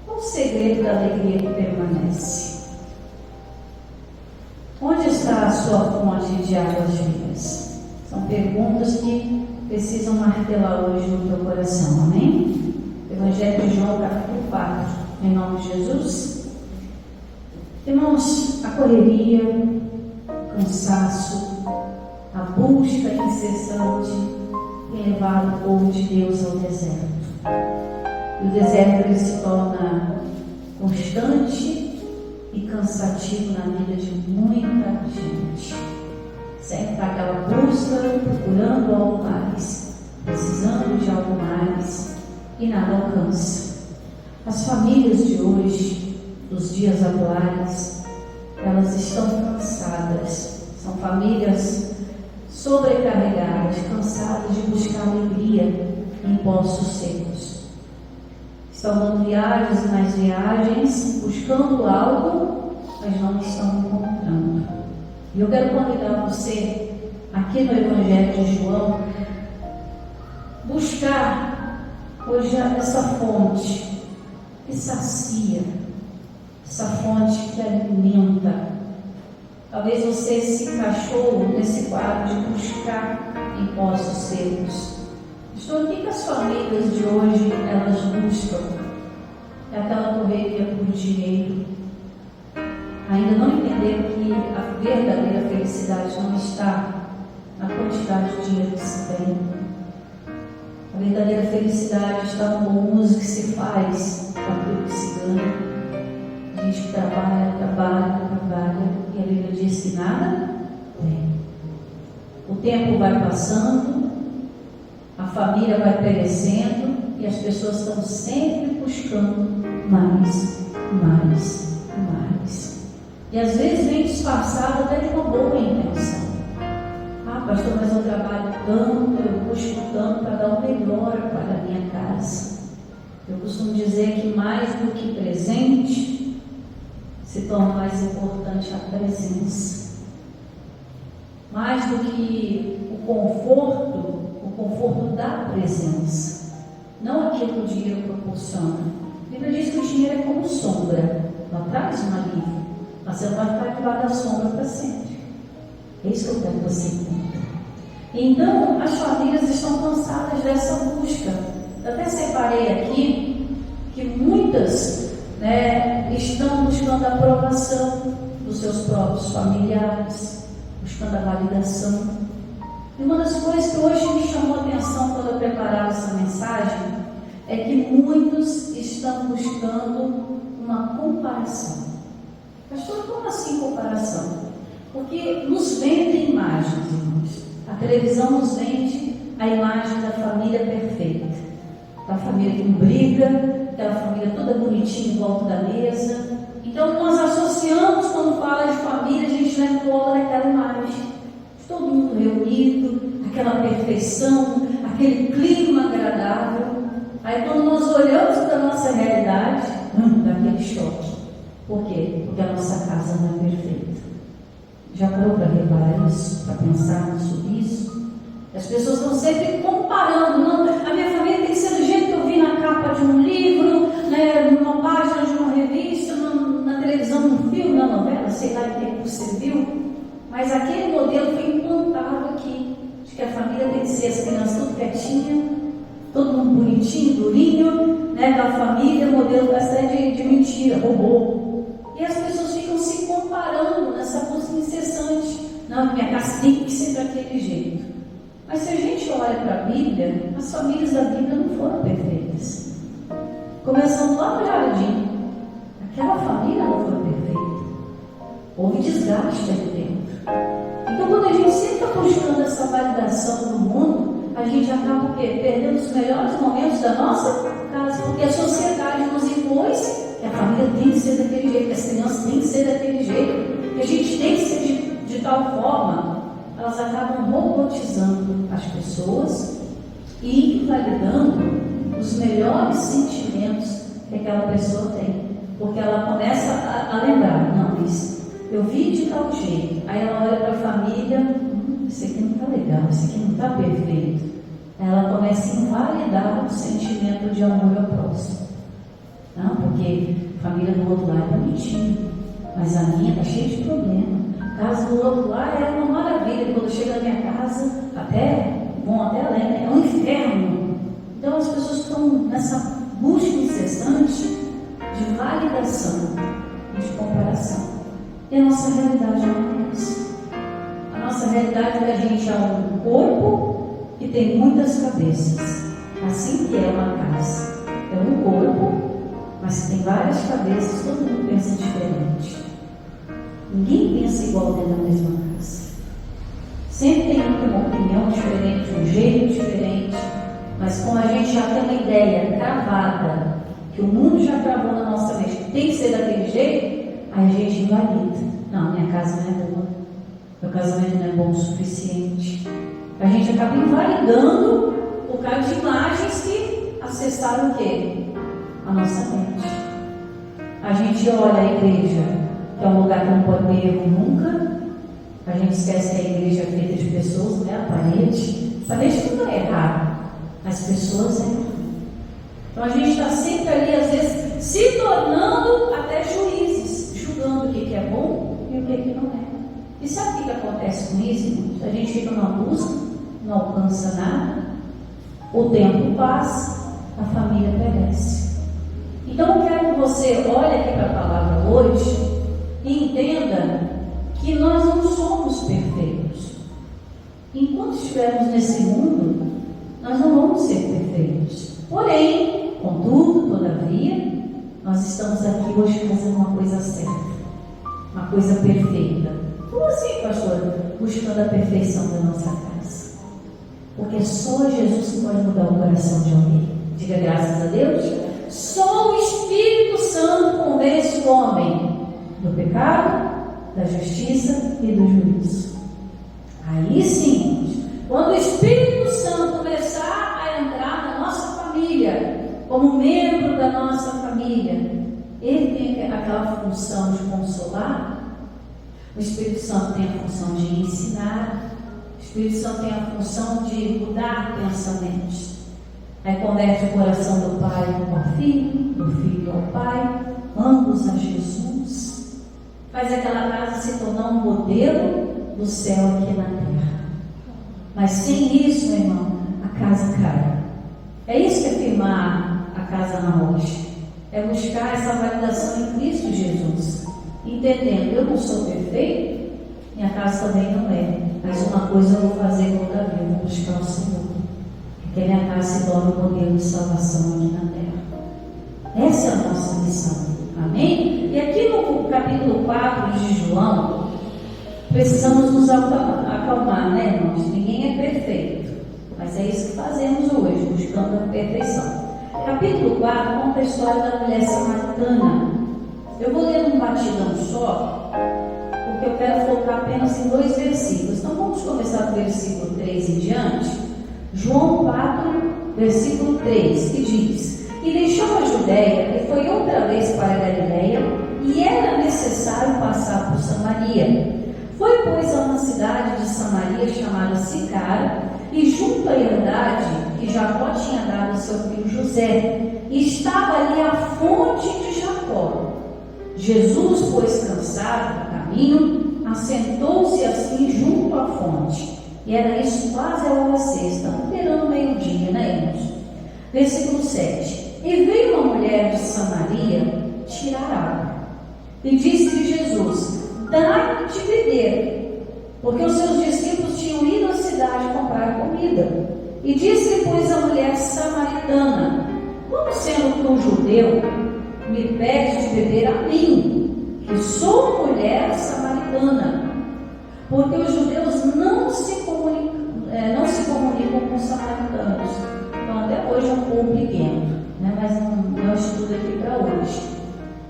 Qual o segredo da alegria que permanece? Onde está a sua fonte de águas vivas? São perguntas que precisam martelar hoje no teu coração, amém? Evangelho de João, capítulo 4, em nome de Jesus. Irmãos, a correria, o cansaço, a busca incessante tem levado o povo de Deus ao deserto. E o deserto ele se torna constante e cansativo na vida de muita gente. Sempre está aquela busca, procurando algo mais, precisando de algo mais, e nada alcança. As famílias de hoje, dos dias atuais, elas estão cansadas. São famílias sobrecarregadas, cansadas de buscar alegria em poços secos. Estão dando viagens e mais viagens, buscando algo, mas não estão encontrando. E eu quero convidar você, aqui no Evangelho de João, buscar hoje essa fonte que sacia, essa fonte que alimenta. Talvez você se encaixou nesse quadro de buscar em poços secos. Estou aqui com as famílias de hoje, elas buscam. É aquela correria por dinheiro. Ainda não entenderam que a verdadeira felicidade não está na quantidade de dinheiro que se tem. A verdadeira felicidade está no bom uso que se faz daquilo que se ganha. A gente trabalha, e a Bíblia diz que nada tem. O tempo vai passando, a família vai perecendo e as pessoas estão sempre buscando mais. E às vezes vem disfarçado até de uma boa intenção. Ah, pastor, mas eu trabalho tanto, eu busco tanto para dar o melhor para a minha casa. Eu costumo dizer que mais do que presente, se torna mais importante a presença. Mais do que o conforto da presença. Não aquilo que o dinheiro proporciona. A Bíblia diz que o dinheiro é como sombra. Ela traz um alívio, mas você não vai ficar debaixo da sombra para sempre. É isso que eu quero que você entenda. Então, as famílias estão cansadas dessa busca. Eu até separei aqui que muitas estão buscando a aprovação dos seus próprios familiares, buscando a validação. E uma das coisas que hoje me chamou a atenção quando eu preparava essa mensagem é que muitos estão buscando uma comparação. Pastor, como assim comparação? Porque nos vendem imagens, irmãos. A televisão nos vende a imagem da família perfeita, da família que não briga, aquela família toda bonitinha em volta da mesa. Então nós associamos, quando fala de família, a gente lembra logo daquela imagem, todo mundo reunido, aquela perfeição, aquele clima agradável. Aí quando nós olhamos para a nossa realidade, dá aquele choque. Por quê? Porque a nossa casa não é perfeita. Já parou para reparar isso? Para pensar sobre isso? As pessoas estão sempre comparando. Não, a minha família tem que ser do jeito que eu vi na capa de um livro, numa página de uma revista, na televisão, num filme, na novela, sei lá em que você viu. Mas aquele modelo foi implantado aqui. De que a família tem que ser as crianças tudo quietinha, todo mundo bonitinho, durinho, aquela família, modelo bastante de mentira, robô. E as pessoas ficam se comparando nessa busca incessante. Não, minha casa tem que ser daquele jeito. Mas se a gente olha para a Bíblia, as famílias da Bíblia não foram perfeitas. Começando lá no jardim, aquela família não foi perfeita. Houve desgaste ali dentro. Então, quando a gente sempre está buscando essa validação no mundo, a gente acaba perdendo os melhores momentos da nossa casa, porque a sociedade nos impôs que a família tem que ser daquele jeito, que as crianças têm que ser daquele jeito, que a gente tem que ser de tal forma. Elas acabam robotizando as pessoas e invalidando os melhores sentimentos que aquela pessoa tem, porque ela começa a lembrar, não, isso eu vi de tal jeito. Aí ela olha para a família, isso aqui não está legal, isso aqui não está perfeito. Aí ela começa a invalidar o sentimento de amor ao próximo. Não, porque A família do outro lado é bonitinha, mas a minha está cheia de problema. A casa do outro lá é uma maravilha. Quando chega na minha casa, vão até além, né? É um inferno. Então as pessoas estão nessa busca incessante de validação e de comparação. E a nossa realidade não é essa. A nossa realidade é que a gente é um corpo que tem muitas cabeças. Assim que é uma casa. É um corpo, mas tem várias cabeças, todo mundo pensa diferente. Ninguém pensa igual dentro da mesma casa. Sempre tem uma opinião diferente, um jeito diferente, mas como a gente já tem uma ideia cravada, que o mundo já cravou na nossa mente, que tem que ser daquele jeito, aí a gente invalida. Não, minha casa não é boa, meu casamento não é bom o suficiente. A gente acaba invalidando por causa de imagens que acessaram o quê? A nossa mente. A gente olha a igreja, que é um lugar que não pode ter erro nunca. A gente esquece que a igreja é feita de pessoas, né? A parede não vai errar, as pessoas erram. Então a gente está sempre ali, às vezes, se tornando até juízes, julgando o que é bom e o que não é. E sabe o que acontece com isso, irmãos? A gente fica numa busca, não alcança nada, o tempo passa, a família perece. Então eu quero que você olhe aqui para a palavra hoje e entenda que nós não somos perfeitos. Enquanto estivermos nesse mundo, nós não vamos ser perfeitos. Porém, contudo, todavia, nós estamos aqui hoje fazendo uma coisa certa, uma coisa perfeita. Como assim, pastora? Buscando a perfeição da nossa casa. Porque só Jesus que pode mudar o coração de alguém. Diga graças a Deus. Só o Espírito Santo convence o homem do pecado, da justiça e do juízo. Aí sim, quando o Espírito Santo começar a entrar na nossa família, como membro da nossa família, ele tem aquela função de consolar. O Espírito Santo tem a função de ensinar. O Espírito Santo tem a função de mudar pensamentos. Aí converte o coração do pai ao filho, do filho ao pai, ambos a Jesus. Faz aquela casa se tornar um modelo do céu aqui na terra. Mas sem isso, meu irmão, a casa cai. É isso que é firmar a casa na rocha. É buscar essa validação em Cristo Jesus. Entendendo, eu não sou perfeito, minha casa também não é. Mas uma coisa eu vou fazer com Davi, eu vou buscar o Senhor. Que a minha casa se torne um modelo de salvação aqui na terra. Essa é a nossa missão. Amém? E aqui no capítulo 4 de João, precisamos nos acalmar, né, irmãos? Ninguém é perfeito. Mas é isso que fazemos hoje, buscando a perfeição. Capítulo 4 conta a história da mulher samaritana. Eu vou ler num batidão só, porque eu quero focar apenas em 2 versículos. Então vamos começar do versículo 3 em diante. João 4, versículo 3, que diz: E deixou a Judéia e foi outra vez para a Galiléia, e era necessário passar por Samaria. Foi, pois, a uma cidade de Samaria chamada Sicar, e junto à herdade que Jacó tinha dado a seu filho José, e estava ali a fonte de Jacó. Jesus, pois, cansado do caminho, assentou-se assim junto à fonte. E era isso quase a hora sexta, beirando o meio-dia, né, irmãos? Versículo 7. E veio uma mulher de Samaria tirar água. E disse-lhe Jesus: Dai-me de beber. Porque os seus discípulos tinham ido à cidade comprar comida. E disse-lhe, pois, a mulher samaritana: Como sendo tu judeu, me pede de beber a mim, que sou mulher samaritana? Porque os judeus não se comunicam com os samaritanos. Então até hoje é um pouco pequeno, né? Mas não é um estudo aqui para hoje.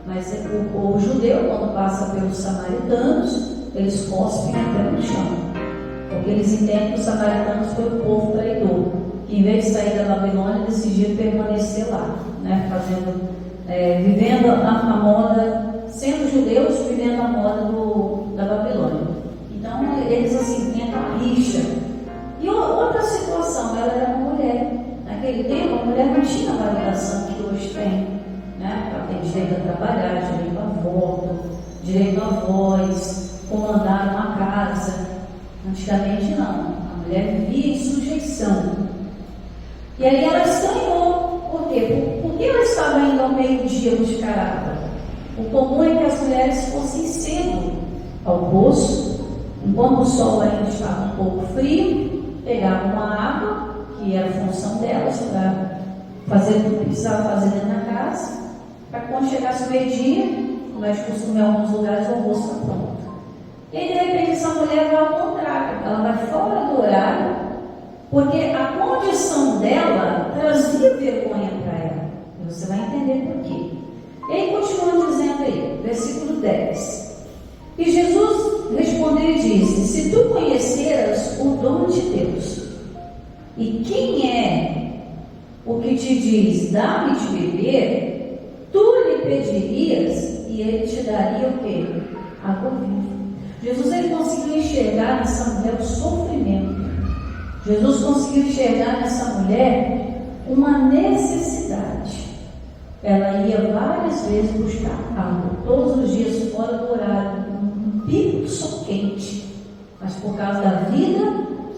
Mas o judeu, quando passa pelos samaritanos, eles cospem até no chão, porque eles entendem que os samaritanos foi o povo traidor, que em vez de sair da Babilônia, decidiram permanecer lá, né? Vivendo a moda, sendo judeus, vivendo a moda da Babilônia. Então eles assim têm aquela rixa. E outra situação, ela era uma mulher. Naquele tempo a mulher não tinha a validação que hoje tem, né? Para atender direito a trabalhar, direito a voto, direito a voz, comandar uma casa. Antigamente não, a mulher vivia em sujeição. E aí ela estranhou. Por quê? Por que ela estava indo ao meio-dia buscar água? O comum é que as mulheres fossem cedo ao poço, enquanto o sol ainda estava um pouco frio, pegavam uma água, que era a função delas, para fazer o que precisava fazer dentro da casa, para quando chegasse o meio-dia, como é de costume em alguns lugares, o almoço está pronto. E aí, de repente, essa mulher vai ao contrário, ela vai fora do horário, porque a condição dela trazia vergonha para ela. E você vai entender por quê. E aí, continua dizendo aí, versículo 10. E Jesus respondeu e disse: se tu conheceras o dom de Deus, e quem é o que te diz, dá-me de beber, tu lhe pedirias e ele te daria o quê? Água viva. Jesus, ele conseguiu enxergar nessa mulher o sofrimento. Jesus conseguiu enxergar nessa mulher uma necessidade. Ela ia várias vezes buscar água, todos os dias fora do horário, um pico de sol quente, mas por causa da vida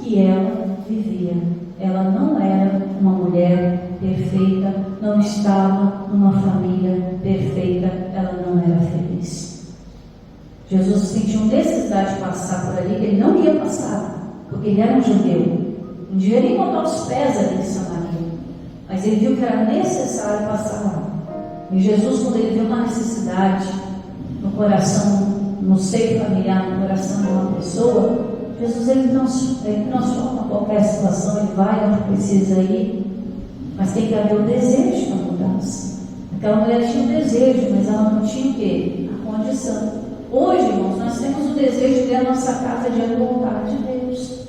que ela vivia. Ela não era uma mulher perfeita, não estava numa família perfeita, ela não era feliz. Jesus sentiu necessidade de passar por ali, ele não ia passar, porque ele era um judeu. Não devia nem botar os pés ali em Samaria, mas ele viu que era necessário passar lá. E Jesus, quando ele viu uma necessidade no coração, no seio familiar, no coração de uma pessoa, Jesus, ele transforma qualquer situação, ele vai onde precisa ir, mas tem que haver o desejo da mudança. Aquela mulher tinha o desejo, mas ela não tinha o quê? A condição. Hoje, irmãos, nós temos o desejo de ver a nossa casa diante da vontade de Deus,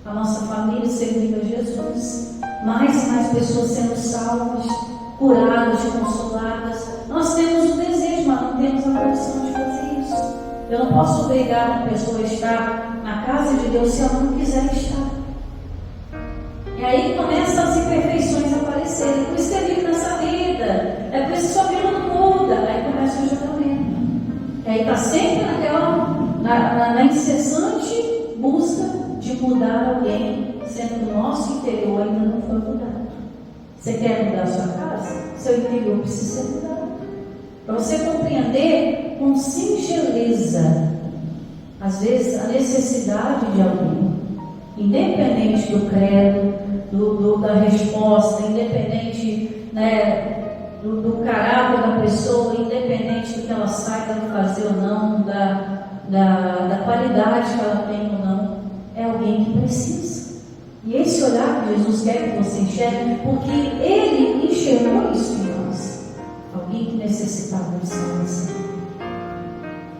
a nossa família servindo a Jesus, mais e mais pessoas sendo salvas, curadas, consoladas. Nós temos o desejo, mas não temos a condição de fazer isso. Eu não posso obrigar uma pessoa a estar na casa de Deus se ela não quiser estar. E aí começam as imperfeições a aparecerem. Por isso que eu vivo nessa vida. É por isso que sua vida não muda. Aí começa o julgamento. E aí está sempre na incessante busca de mudar alguém, sendo que o nosso interior ainda não foi mudado. Você quer mudar a sua casa? Seu interior precisa ser mudado. Para você compreender com singeleza, às vezes, a necessidade de alguém, independente do credo, da resposta, independente, né, do caráter da pessoa, independente do que ela saiba fazer ou não, da qualidade que ela tem ou não, é alguém que precisa. E esse olhar que Jesus quer que você enxergue, porque Ele enxergou isso em nós. Alguém que necessitava de salvação.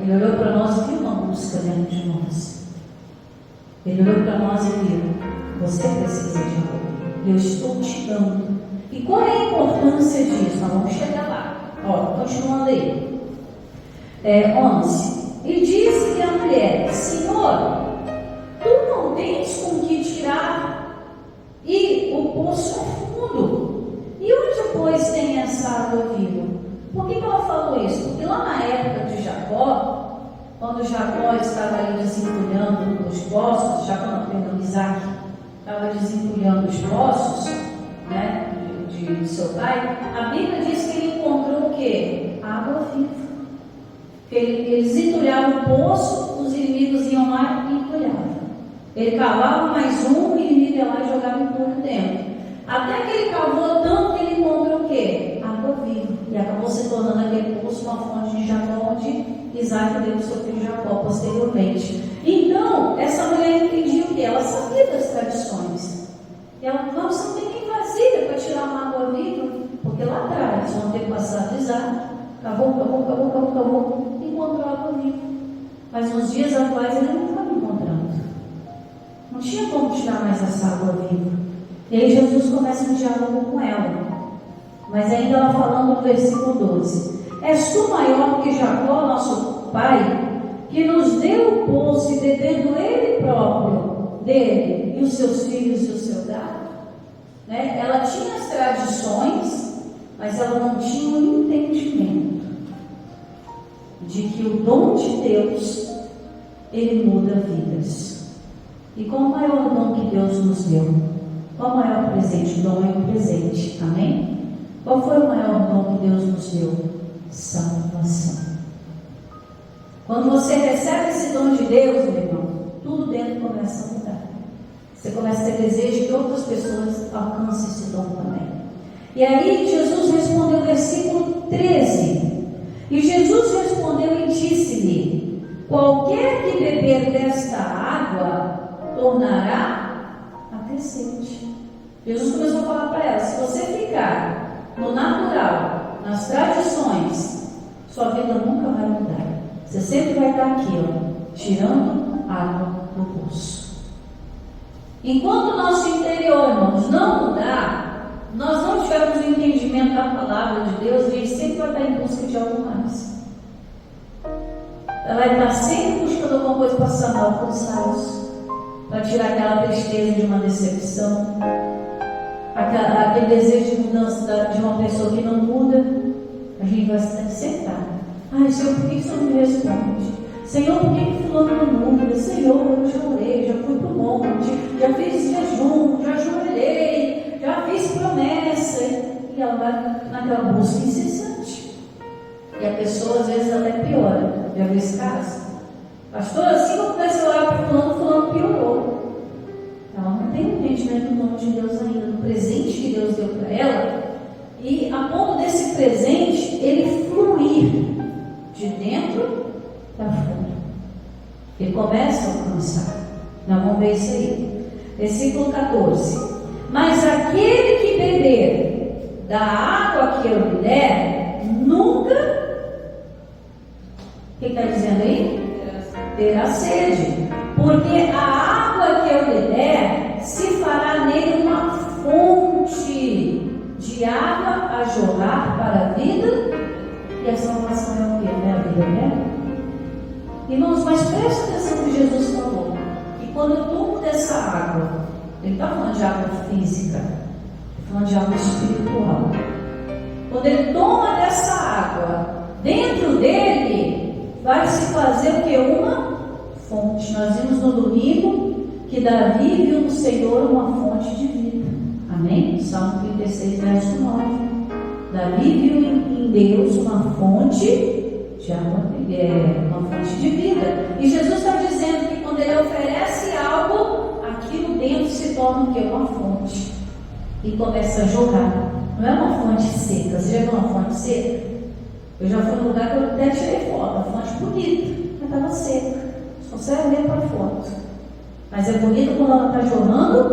Ele olhou para nós e viu uma busca dentro de nós. Ele olhou para nós e viu: você precisa de algo. Eu estou te dando. E qual é a importância disso? Nós vamos chegar lá. Ó, continuando aí. 11. E disse-lhe a mulher: Senhor, tu não tens com que tirar, e o poço é fundo. E onde, pois, tem essa água viva? Por que ela falou isso? Porque lá na época de Jacó, quando Jacó estava ali desentulhando os poços, Isaac estava desentulhando os poços, né, de seu pai, a Bíblia diz que ele encontrou o quê? Água viva. Eles entulhavam o poço, os inimigos iam lá e entulhavam. Ele cavava mais um, o inimigo ia lá e jogava entulho dentro. Até que ele cavou tanto que ele encontrou o quê? Água viva. E acabou se tornando aquele poço uma fonte de Jacó, onde Isaac deu o seu filho Jacó posteriormente. Então, essa mulher entendia o quê? Ela sabia das tradições. E ela, não, você não tem nem vasilha para tirar uma água viva, porque lá atrás, no antepassado de Isaac, cavou, e encontrou água viva. Mas nos dias atuais ele não estava encontrando. Não tinha como tirar mais essa água viva. E aí Jesus começa um diálogo com ela. Mas ainda ela falando no versículo 12: És tu maior que Jacó, nosso pai, que nos deu o poço e bebendo ele próprio dele, e os seus filhos e o seu gado? Né? Ela tinha as tradições, mas ela não tinha o entendimento. de que o dom de Deus, ele muda vidas. E qual o maior dom que Deus nos deu? Qual o maior presente? O dom é um presente, amém? Qual foi o maior dom que Deus nos deu? Salvação. Quando você recebe esse dom de Deus, meu irmão, tudo dentro começa a mudar. Você começa a ter desejo que outras pessoas alcancem esse dom também. E aí Jesus respondeu, versículo 13. E Jesus respondeu e disse-lhe: qualquer que beber desta água tornará a crescente. Jesus começou a falar para ela: se você ficar no natural, nas tradições, sua vida nunca vai mudar. Você sempre vai estar aqui, tirando água do poço. Enquanto o nosso interior, irmãos, não mudar, nós não tivermos o entendimento da palavra de Deus, a gente sempre vai estar em busca de algo mais. Ela vai estar sempre buscando alguma coisa para sanar o cansaço, para tirar aquela tristeza de uma decepção, aquele desejo de mudança de uma pessoa que não muda. A gente vai estar sentado. Ai, Senhor, por que o Senhor não me responde? Senhor, por que fulano não muda? Senhor, eu já orei, já fui para o monte, já fiz jejum, já ajoelhei, já fiz promessa. E ela vai naquela busca incessante. E a pessoa às vezes até piora. Já viu esse caso? Pastor, assim que eu comecei a orar para fulano piorou. Ela não tem entendimento do nome de Deus ainda, do presente que Deus deu para ela. E a ponto desse presente, ele fluir de dentro para fora. Ele começa a alcançar. Nós vamos ver isso aí. Versículo 14. Mas aquele que beber da água que eu lhe der, nunca... O que está dizendo aí? Terá sede. Porque a água que eu lhe der, se fará nele uma fonte de água a jorrar para a vida. E a salvação é o que? É a vida eterna. Irmãos, mas preste atenção no que Jesus falou. Que quando eu tomo dessa água, ele está falando de água física, está falando de água espiritual. Quando ele toma dessa água, dentro dele vai se fazer o que? Uma fonte. Nós vimos no domingo que Davi viu no Senhor uma fonte de vida. Amém? Salmo 36, verso 9. Davi viu em Deus uma fonte de água, uma fonte de vida. E Jesus está dizendo que quando ele oferece algo, aquilo dentro se torna o quê? Uma fonte. E começa a jorrar. Não é uma fonte seca. Você já viu uma fonte seca? Eu já fui num lugar que eu até tirei foto. A fonte bonita, mas estava seca. Só você olhar para a foto. Mas é bonita quando ela está jorrando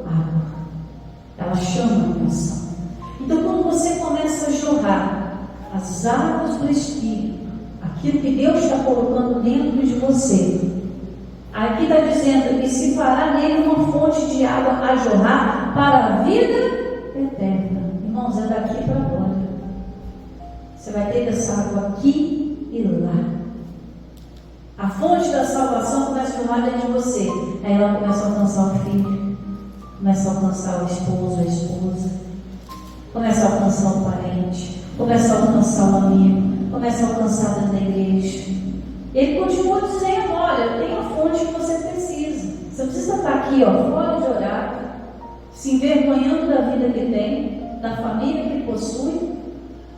água. Ela chama a atenção. Então, quando você começa a jorrar as águas do Espírito, aquilo que Deus está colocando dentro de você, aqui está dizendo que se fará nele uma fonte de água a jorrar para a vida eterna. Irmãos, é daqui para agora. Você vai ter essa água aqui e lá. A fonte da salvação começa a jorrar dentro de você. Aí ela começa a alcançar o filho, começa a alcançar o esposo, a esposa, começa a alcançar o parente, começa a alcançar o amigo, começa a alcançar dentro da igreja. Ele continua dizendo: olha, tem a fonte que você precisa. Você precisa estar aqui, fora de horário, se envergonhando da vida que tem, da família que possui,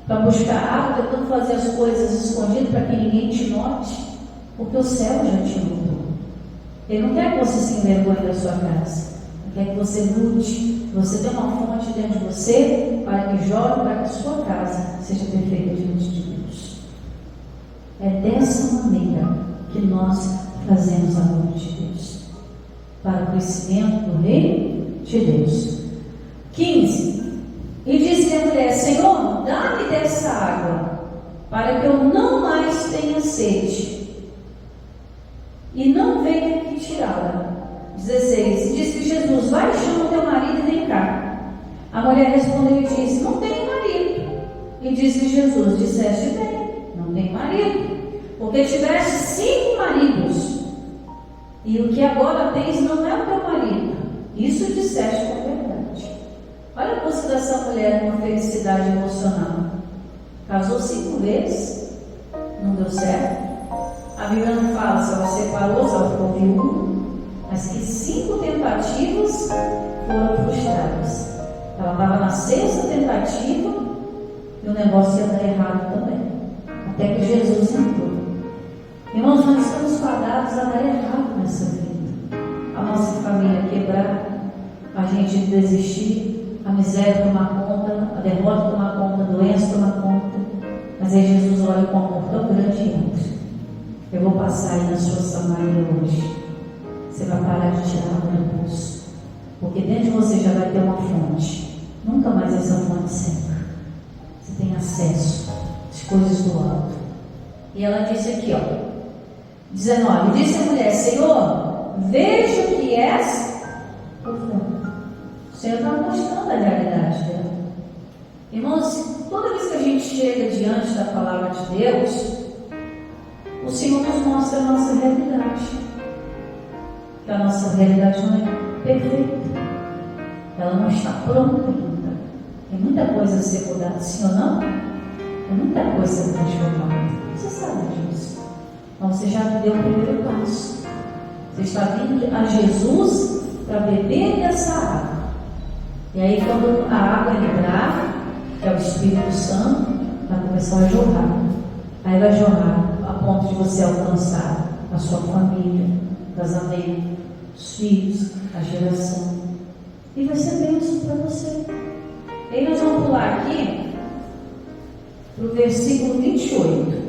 para buscar água, tentando fazer as coisas escondidas para que ninguém te note, porque o céu já te notou. Ele não quer que você se envergonhe da sua casa. Ele quer que você lute, você tenha uma fonte dentro de você para que jogue, para que a sua casa seja perfeita diante de Deus. É dessa maneira que nós fazemos a vontade de Deus, para o crescimento do reino de Deus. 15. E disse a mulher: Senhor, dá-me dessa água, para que eu não mais tenha sede, e não venha aqui tirá-la. 16. Disse Jesus: vai, chama teu marido e vem cá. A mulher respondeu e disse: não tenho marido. E disse Jesus: disseste bem, não tenho marido, porque tiveste 5 maridos, e o que agora tens não é o teu marido. Isso disseste com verdade. Olha a busca dessa mulher numa felicidade emocional. Casou 5 vezes, não deu certo. A Bíblia não fala se ela separou, se ela ficou viúva, mas que 5 tentativas foram frustradas. Ela estava na 6ª tentativa e o negócio ia dar errado também. Até que Jesus entrou. Irmãos, nós estamos fadados a dar errado nessa vida. A nossa família quebrar, a gente desistir, a miséria tomar conta, a derrota tomar conta, a doença tomar conta. Mas aí Jesus olha com um amor tão grande e entra. Eu vou passar aí na sua Samaria hoje. Você vai parar de tirar água do poço, porque dentro de você já vai ter uma fonte. Nunca mais essa fonte seca. Você tem acesso às coisas do alto. E ela disse aqui, ó, 19: disse a mulher: Senhor, vejo que és profundo. O Senhor está mostrando a realidade dela. Irmãos, toda vez que a gente chega diante da palavra de Deus, o Senhor nos mostra a nossa realidade. Que a nossa realidade não é perfeita, ela não está pronta ainda. Tem muita coisa a ser mudada, sim ou não? Tem muita coisa a ser transformada. Você sabe disso. Então você já deu o primeiro passo. Você está vindo a Jesus para beber dessa água. E aí, quando a água entrar, que é o Espírito Santo, vai começar a jorrar. Aí vai jorrar a ponto de você alcançar a sua família, o casamento, os filhos, a geração. E vai ser bênção para você. E aí nós vamos pular aqui para o versículo 28.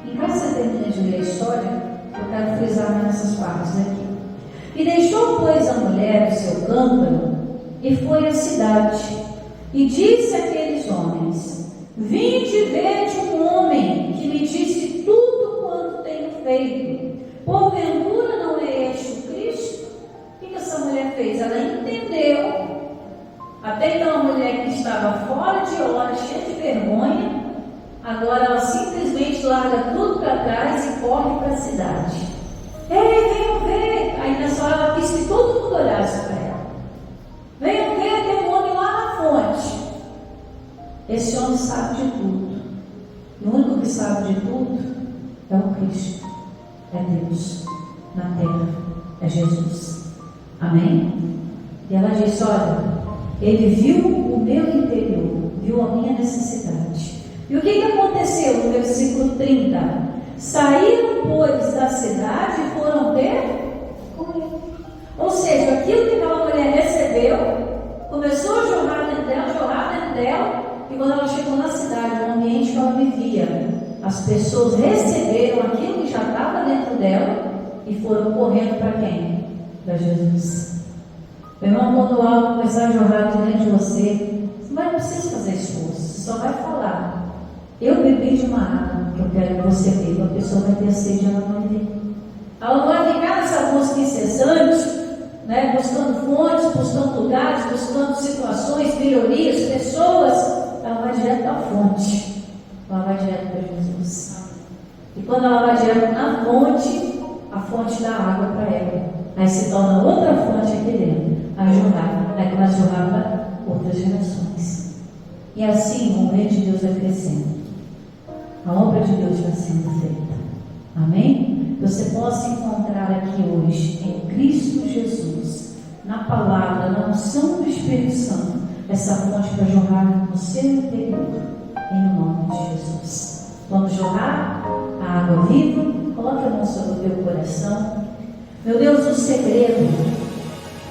Em caso você termine de ler a história, eu quero frisar nessas partes aqui. E deixou, pois, a mulher o seu cântaro e foi à cidade. E disse àqueles homens: Vinde vede um homem que me disse tudo quanto tenho feito. Porventura não é este o Cristo? O que essa mulher fez? Ela entendeu. Até então a mulher que estava fora de hora, cheia de vergonha, agora ela simplesmente larga tudo para trás e corre para a cidade. Ei, venham ver! Aí nessa hora ela quis que todo mundo olhasse para ela. Venham ver, tem um homem lá na fonte. Esse homem sabe de tudo. E o único que sabe de tudo é o Cristo. É Deus na terra. É Jesus. Amém? E ela disse: olha, ele viu o meu interior, viu a minha necessidade. E o que aconteceu no versículo 30? Saíram, pois, da cidade e foram ter com ele. Ou seja, aquilo que aquela mulher recebeu começou a jorrar dentro dela, e quando ela chegou na cidade, no ambiente que ela vivia, as pessoas receberam aquilo que já estava dentro dela e foram correndo para quem? Para Jesus. Meu irmão, quando algo começar a jorrar dentro de você, você não precisa fazer esforço, você só vai falar: eu bebi de uma água que eu quero que você beba. A pessoa vai ter sede, ela vai ver. Ela não vai ficar nessa busca incessante, né, buscando fontes, buscando lugares, buscando situações, melhorias, pessoas. Ela vai direto à fonte. Ela vai direto para Jesus. E quando ela vai direto na fonte, a fonte dá água para ela. Aí se torna outra fonte aqui dentro. Aí jorrar. Aí começa a jorrar para outras gerações. E assim o reino de Deus vai crescendo. A obra de Deus vai sendo feita. Amém? Que você possa encontrar aqui hoje, em Cristo Jesus, na palavra, na unção do Espírito Santo, essa fonte para jorrar no seu interior, em nome de Jesus. Vamos jorrar a água viva. Coloque a mão sobre o teu coração. Meu Deus, o segredo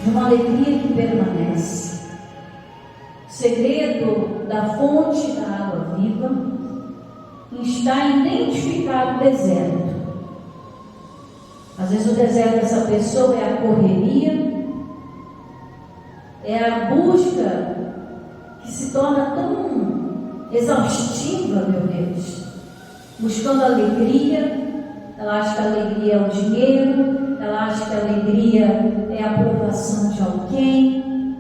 de uma alegria que permanece, o segredo da fonte da água viva, está em identificar o deserto. Às vezes o deserto dessa pessoa é a correria, é a busca que se torna tão exaustiva, meu Deus, buscando alegria. Ela acha que a alegria é o dinheiro, ela acha que a alegria é a aprovação de alguém,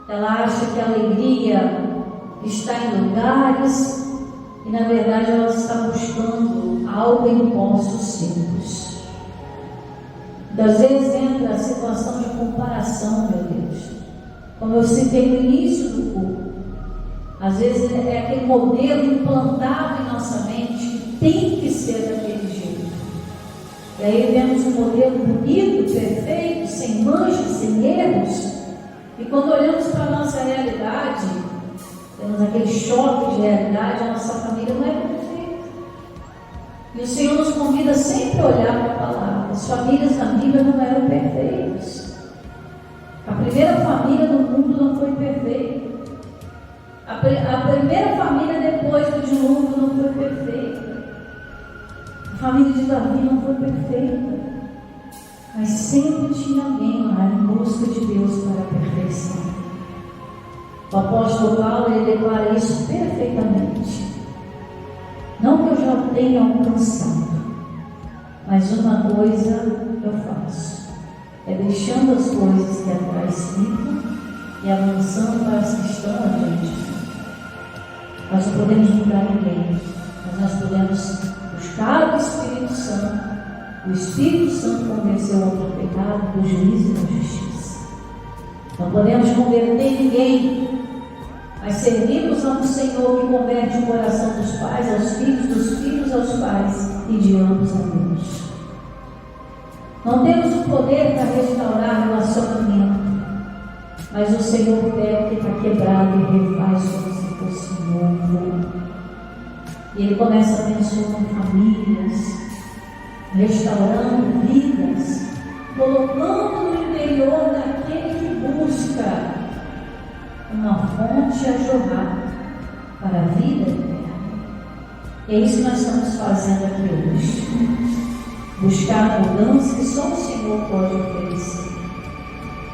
ela acha que a alegria está em lugares, e na verdade ela está buscando algo em postos secos. Às vezes entra a situação de comparação, meu Deus, como eu citei no início do culto. Às vezes é aquele modelo implantado em nossa mente que E aí vemos um modelo bonito, perfeito, sem manchas, sem erros. E quando olhamos para a nossa realidade, temos aquele choque de realidade, a nossa família não é perfeita. E o Senhor nos convida sempre a olhar para a palavra. As famílias na Bíblia não eram perfeitas. A primeira família do mundo não foi perfeita. A primeira família depois do dilúvio não foi perfeita. A família de Davi não foi perfeita. Mas sempre tinha alguém lá em busca de Deus para a perfeição. O apóstolo Paulo, ele declara isso perfeitamente. Não que eu já tenha alcançado, mas uma coisa eu faço, é deixando as coisas que atrás ficam e avançando para as que estão adiante. Nós não podemos mudar ninguém, mas nós podemos buscar o Espírito Santo. O Espírito Santo convenceu o homem do pecado, do juízo e da justiça. Não podemos converter ninguém, mas servimos a um Senhor que converte o coração dos pais aos filhos, dos filhos aos pais e de ambos a Deus. Não temos o poder para restaurar relacionamento, mas o Senhor pega o que está quebrado e refaz como se fosse novo. E Ele começa abençoando famílias, restaurando vidas, colocando no interior daquele que busca uma fonte a jorrar para a vida eterna. É isso que nós estamos fazendo aqui hoje. Buscar a mudança que só o Senhor pode oferecer.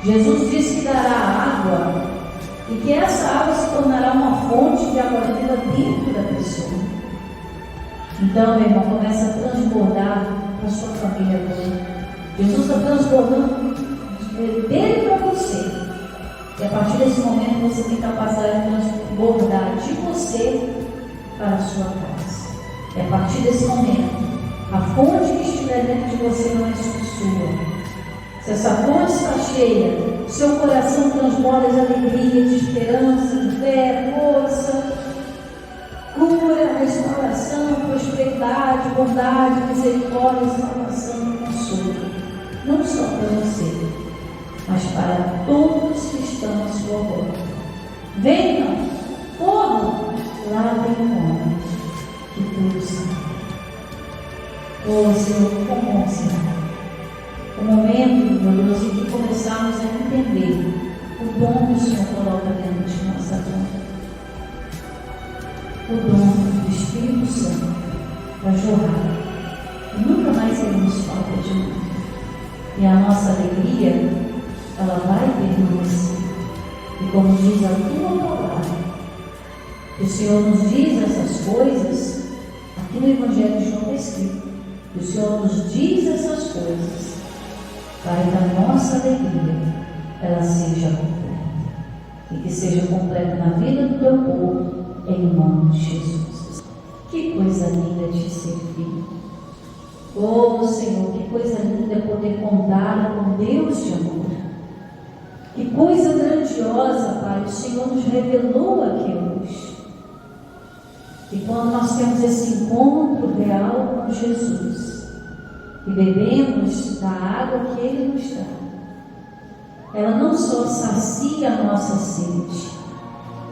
Jesus disse que dará água e que essa água se tornará uma fonte de água viva dentro da pessoa. Então, meu irmão, começa a transbordar para a sua família agora. Jesus está transbordando dele para você. E a partir desse momento você tem capacidade de transbordar de você para a sua casa. E a partir desse momento, a fonte que estiver dentro de você não é sua. Se essa fonte está cheia, seu coração transborda de alegria, de esperança, de fé, força, cura, restauração, prosperidade, bondade, misericórdia, salvação e consolo. Não só para você, mas para todos que estão à sua volta. Venham, corram, lavem mão, que tudo será. Oh Senhor, como bom será o momento, meu Deus, em que começarmos a entender o dom que o Senhor coloca dentro de nossa vida. O dom do Espírito Santo para jorrar. E nunca mais teremos falta de nada. E a nossa alegria, ela vai permanecer. E como diz a tua palavra, que o Senhor nos diz essas coisas, aqui no Evangelho de João está escrito, que o Senhor nos diz essas coisas, para que a nossa alegria, ela seja completa. E que seja completa na vida do teu povo, em nome de Jesus. Que coisa linda te servir. Oh Senhor, que coisa linda é poder contar com Deus de amor. Que coisa grandiosa, Pai, o Senhor nos revelou aqui hoje. E quando nós temos esse encontro real com Jesus e bebemos da água que Ele nos dá, ela não só sacia a nossa sede,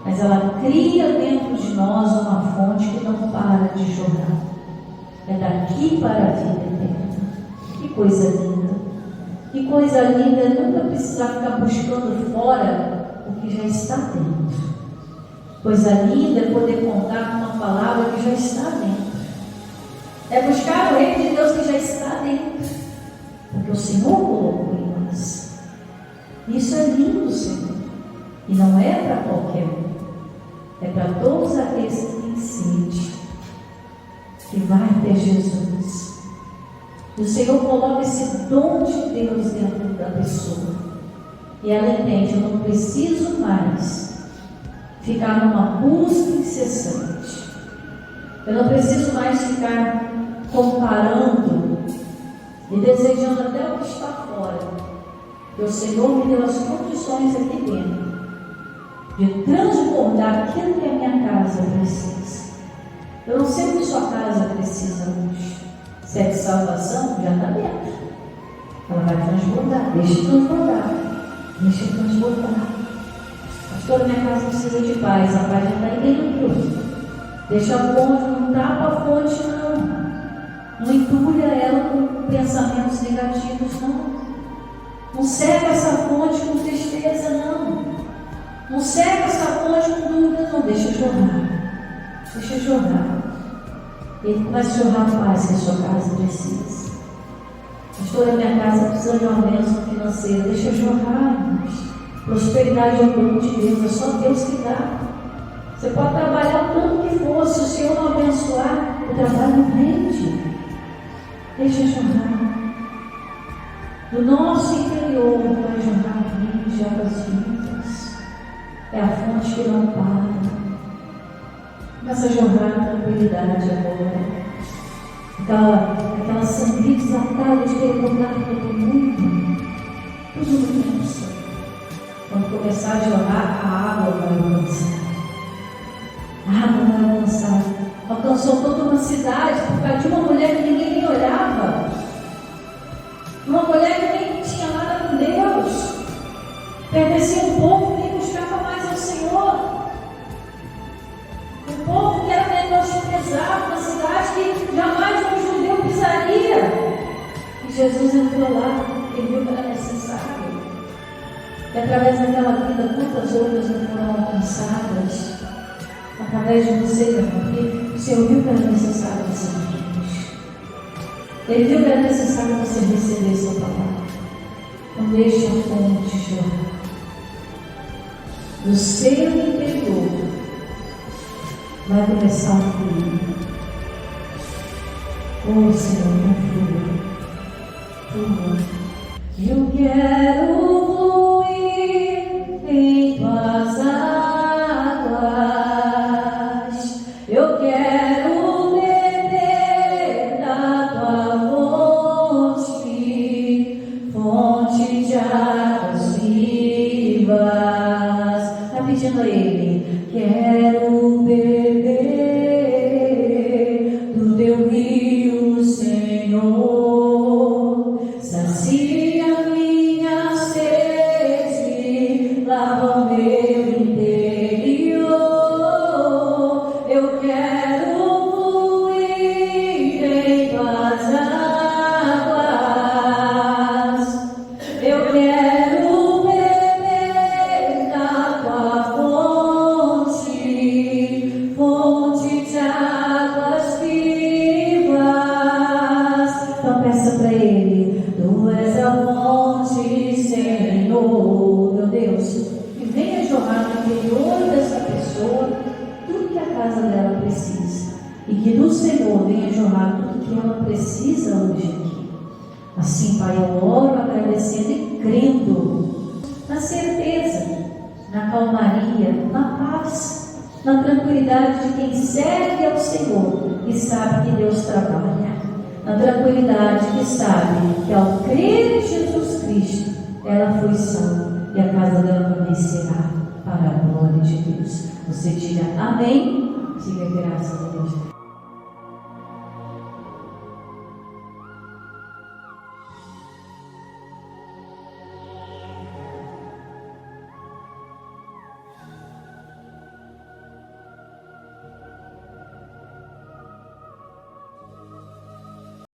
mas ela cria dentro de nós uma fonte que não para de jorrar. É daqui para a vida eterna. Que coisa linda! Que coisa linda é nunca precisar ficar buscando fora o que já está dentro. Coisa linda é poder contar com uma palavra que já está dentro. É buscar o reino de Deus que já está dentro. Porque o Senhor colocou em nós. Isso é lindo, Senhor. E não é para qualquer um. É para todos aqueles que têm sede, que vai ter Jesus. E o Senhor coloca esse dom de Deus dentro da pessoa. E ela entende, eu não preciso mais ficar numa busca incessante. Eu não preciso mais ficar comparando e desejando até o que está fora. Porque o Senhor me deu as condições aqui dentro de transbordar aquilo que a minha casa precisa. Eu não sei o que sua casa precisa hoje. Se é de salvação, já está dentro. Ela vai transbordar, deixa transbordar, deixa transbordar. Pastor, minha casa precisa de paz, a paz já está aí dentro. Deixa a fonte, não tapa a fonte, não. Não entulha ela com pensamentos negativos, não. Não cega essa fonte com tristeza, não. Não cega essa fonte com dúvida, não. Deixa jorrar. Deixa jorrar. Ele começa a jorrar a paz que a sua casa precisa. Pastor, a minha casa precisa de uma bênção financeira. Deixa jorrar, irmãos. Prosperidade é o plano de Deus, é só Deus que dá. Você pode trabalhar o tanto que for, se o Senhor não abençoar, o trabalho não rende. Deixa jorrar. Do nosso interior vai jorrar rios de águas vivas. É a fonte que não para. Começa a jorrar a tranquilidade agora. Aquela sangria desatada de querer mudar todo mundo. Tudo no tempo certo. Quando começar a jorrar, a água vai alcançar. A água vai alcançar. Alcançou toda uma cidade por causa de uma mulher que ninguém nem olhava. Uma mulher que nem tinha nada com Deus. Pertencia a um povo que nem buscava mais ao Senhor. Um povo que era menosprezado, uma cidade que jamais um judeu pisaria. E Jesus entrou lá, ele viu que era necessário. E através daquela vida, quantas outras não foram alcançadas? Através de você, porque o Senhor viu que era necessário você vir. Ele viu que era necessário você receber essa palavra. Não deixe a fonte jorrar. Do seu interior vai começar a fluir. Oh Senhor, não flua. Eu quero fluir em tuas águas. Eu quero beber da tua fonte, fonte de águas vivas. Está pedindo a Ele. Quero beber do teu rio, Senhor. Sacia minha sede, lava o meu interior. Eu quero fluir em tuas águas. Eu quero beber da tua fonte, fonte de águas vivas. Então peça para Ele. Tu és a fonte, Senhor, meu Deus, que venha jorrar no interior dessa pessoa tudo que a casa dela precisa, e que do Senhor venha jorrar tudo que ela precisa hoje aqui. Assim, Pai, eu oro agradecendo e crendo na certeza, na calmaria, na paz, na tranquilidade de quem serve ao Senhor e sabe que Deus trabalha. Na tranquilidade que sabe que ao crer em Jesus Cristo, ela foi salva e a casa dela também será para a glória de Deus. Você diga amém, diga graças a Deus.